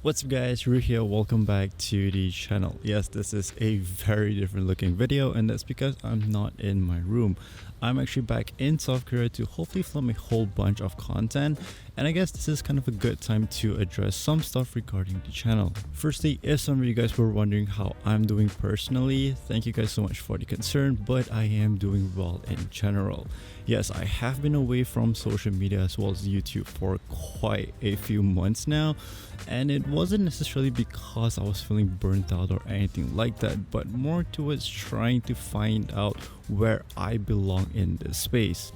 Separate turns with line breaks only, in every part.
What's up guys, Ru here, welcome back to the channel. Yes, this is a very different looking video, and that's because I'm not in my room. I'm actually back in South Korea to hopefully film a whole bunch of content, and I guess this is kind of a good time to address some stuff regarding the channel. Firstly, if some of you guys were wondering how I'm doing personally, thank you guys so much for the concern, but I am doing well in general. Yes, I have been away from social media as well as YouTube for quite a few months now, and it wasn't necessarily because I was feeling burnt out or anything like that, but more towards trying to find out where I belong in this space.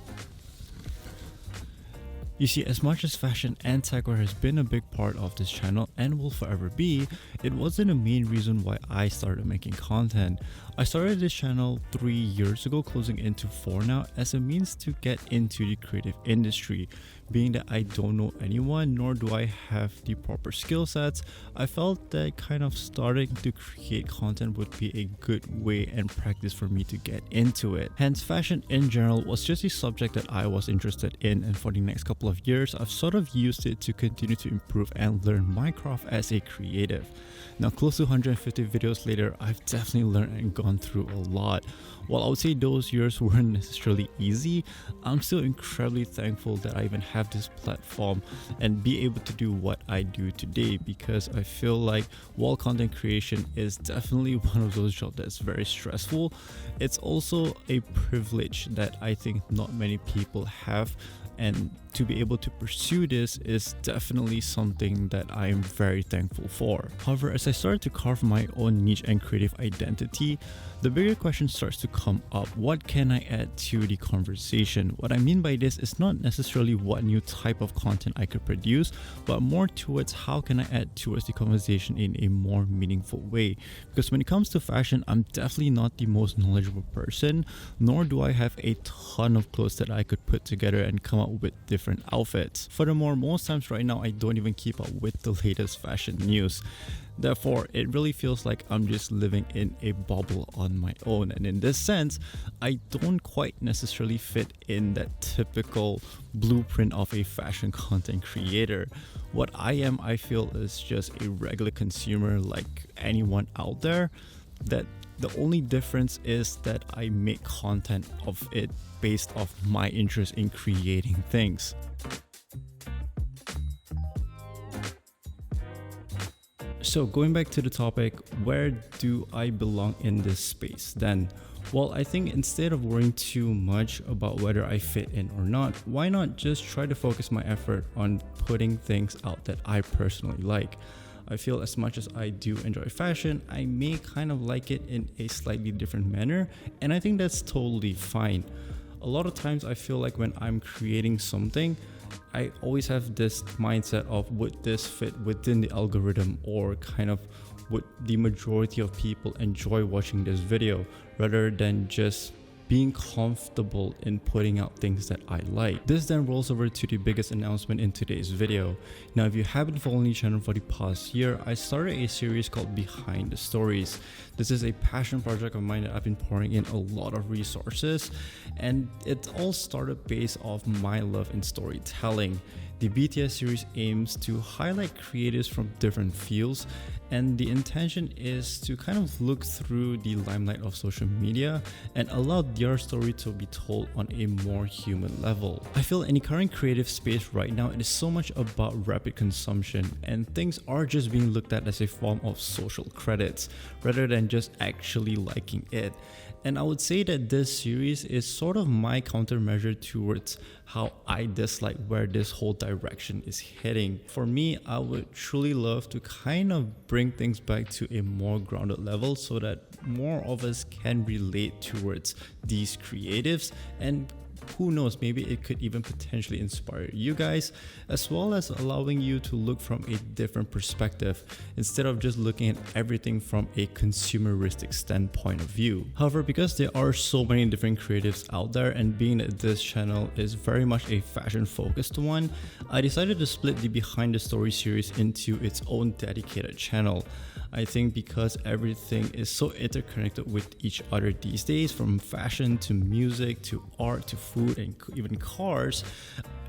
You see, as much as fashion and techwear has been a big part of this channel and will forever be, it wasn't a main reason why I started making content. I started this channel 3 years ago, closing into 4 now, as a means to get into the creative industry. Being that I don't know anyone, nor do I have the proper skill sets, I felt that kind of starting to create content would be a good way and practice for me to get into it. Hence, fashion in general was just a subject that I was interested in, and for the next couple of years, I've sort of used it to continue to improve and learn my craft as a creative. Now, close to 150 videos later, I've definitely learned and gone through a lot. While I would say those years weren't necessarily easy, I'm still incredibly thankful that I even have this platform and be able to do what I do today, because I feel like while content creation is definitely one of those jobs that's very stressful, it's also a privilege that I think not many people have, and to be able to pursue this is definitely something that I am very thankful for. However, as I started to carve my own niche and creative identity, the bigger question starts to come up: what can I add to the conversation? What I mean by this is not necessarily what new type of content I could produce, but more towards how can I add towards the conversation in a more meaningful way. Because when it comes to fashion, I'm definitely not the most knowledgeable person, nor do I have a ton of clothes that I could put together and come up with different outfits. Furthermore, most times right now I don't even keep up with the latest fashion news. Therefore, it really feels like I'm just living in a bubble on my own, and in this sense, I don't quite necessarily fit in that typical blueprint of a fashion content creator. What I am, I feel, is just a regular consumer like anyone out there, that the only difference is that I make content of it based off my interest in creating things. So going back to the topic, where do I belong in this space then? Well, I think instead of worrying too much about whether I fit in or not, why not just try to focus my effort on putting things out that I personally like? I feel as much as I do enjoy fashion, I may kind of like it in a slightly different manner, and I think that's totally fine. A lot of times I feel like when I'm creating something, I always have this mindset of, would this fit within the algorithm, or kind of would the majority of people enjoy watching this video, rather than just being comfortable in putting out things that I like. This then rolls over to the biggest announcement in today's video. Now, if you have been following the channel for the past year, I started a series called Behind the Stories. This is a passion project of mine that I've been pouring in a lot of resources, and it all started based off my love in storytelling. The BTS series aims to highlight creators from different fields, and the intention is to kind of look through the limelight of social media and allow their story to be told on a more human level. I feel in the current creative space right now, it is so much about rapid consumption, and things are just being looked at as a form of social credits rather than just actually liking it. And I would say that this series is sort of my countermeasure towards how I dislike where this whole direction is heading. For me, I would truly love to kind of bring things back to a more grounded level so that more of us can relate towards these creatives and who knows, maybe it could even potentially inspire you guys, as well as allowing you to look from a different perspective instead of just looking at everything from a consumeristic standpoint of view. However, because there are so many different creatives out there, and being that this channel is very much a fashion focused one, I decided to split the Behind the Story series into its own dedicated channel. I think because everything is so interconnected with each other these days, from fashion to music to art to food and even cars,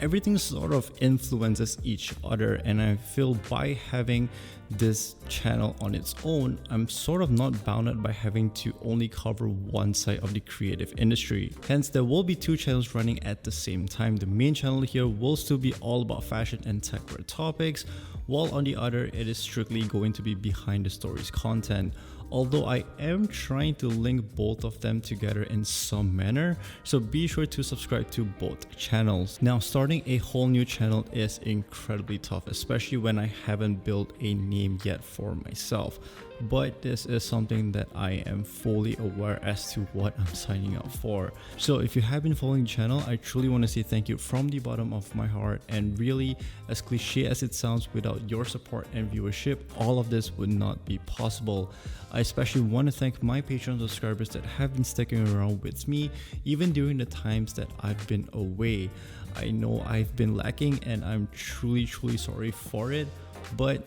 everything sort of influences each other, and I feel by having this channel on its own, I'm sort of not bounded by having to only cover one side of the creative industry. Hence, there will be two channels running at the same time. The main channel here will still be all about fashion and techwear topics, while on the other, it is strictly going to be Behind the Stories content. Although I am trying to link both of them together in some manner, so be sure to subscribe to both channels. Now, starting a whole new channel is incredibly tough, especially when I haven't built a name yet for myself. But this is something that I am fully aware as to what I'm signing up for. So if you have been following the channel, I truly want to say thank you from the bottom of my heart, and really, as cliche as it sounds, without your support and viewership, all of this would not be possible. I especially want to thank my Patreon subscribers that have been sticking around with me even during the times that I've been away. I know I've been lacking, and I'm truly sorry for it, but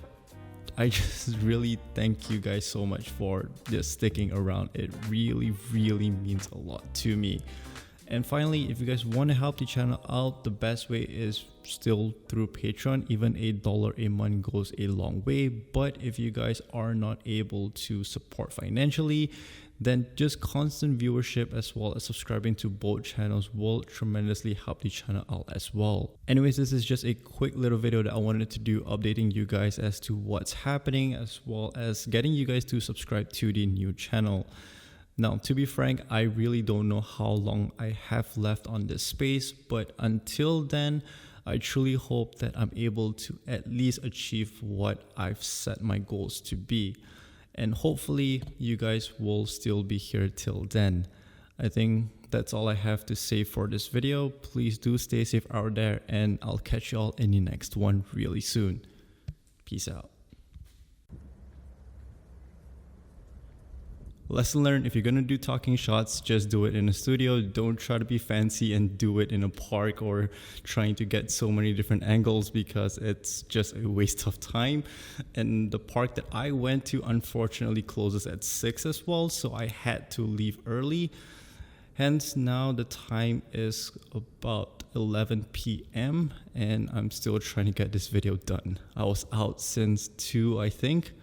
I just really thank you guys so much for just sticking around. It really means a lot to me. And finally, if you guys want to help the channel out, the best way is still through Patreon. Even $1 a month goes a long way. But if you guys are not able to support financially, then just constant viewership as well as subscribing to both channels will tremendously help the channel out as well. Anyways, this is just a quick little video that I wanted to do, updating you guys as to what's happening, as well as getting you guys to subscribe to the new channel. Now, to be frank, I really don't know how long I have left on this space, but until then, I truly hope that I'm able to at least achieve what I've set my goals to be. And hopefully you guys will still be here till then. I think that's all I have to say for this video. Please do stay safe out there, and I'll catch y'all in the next one really soon. Peace out. Lesson learned: if you're gonna do talking shots, just do it in a studio. Don't try to be fancy and do it in a park or trying to get so many different angles, because it's just a waste of time. And the park that I went to unfortunately closes at 6 as well, so I had to leave early. Hence, now the time is about 11 p.m. and I'm still trying to get this video done. I was out since 2, I think.